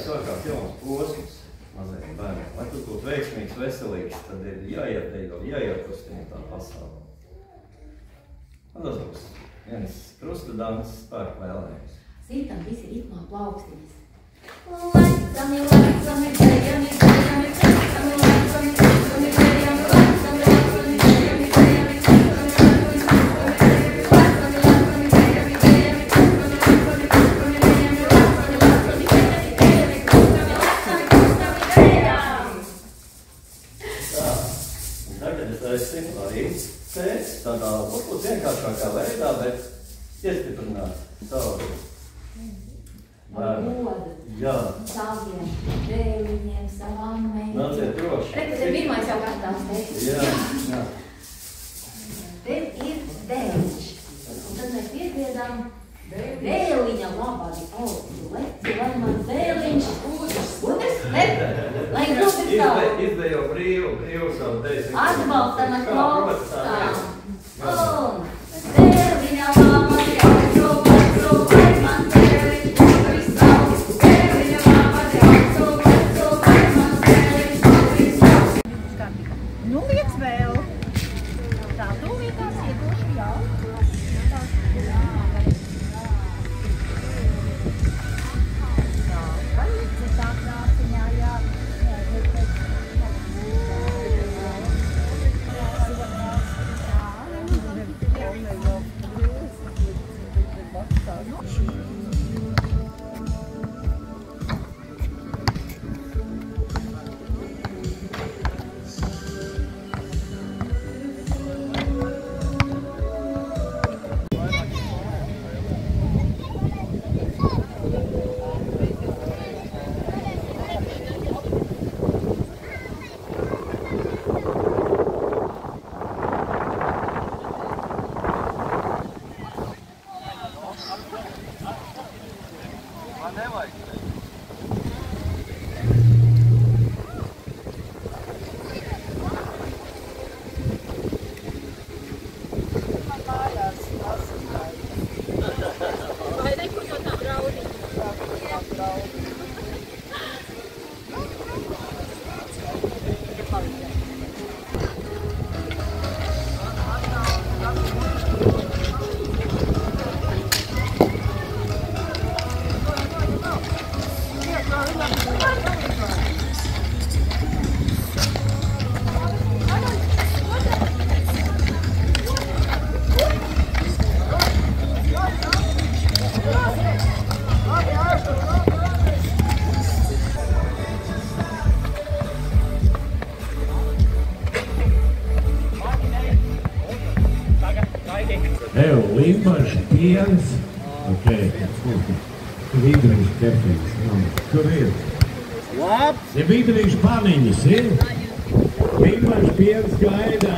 sākās jauns posms mazajiem bērniem. Lai tu būtu veiksmīgs, veselīgs, tad ir jāiedeido, jāiekustina tā pasaule. Un tas būs viens krustadāns spēku vēlējums. Sitam visi ritmā plaukstiņas. Lecami, lecami, dejami, dejami, lecami, lecami, lecami, dejami, lecami, lecami, dejami, dejami, Sēs tādā varbūt vienkāršākā veidā, bet iestiprināt savu godu saviem dēliņiem, savām meitiem. Nāciet droši. Te ir pirmais jau gatavs teikt. Jā. Te ir dēliņš. Un tad mēs piedziedām dēliņa labādi. Tu leci, lai man dēliņš būs. Lai grūti savu. Izdejo brīvu savu dēļ. Atbalstam ar klausām. Un dēliņa labādi aizsū, lai man dēliņš būs savs. Dēliņa labādi aizsū, lai man dēliņš būs savs. Nu, liec vēl. Tā tūlītās iedošu jau. Limbažs piens, vidrīšu kepīns, kur ir? Labs! Ja vidrīšu paniņas ir, Limbažs piens gaida.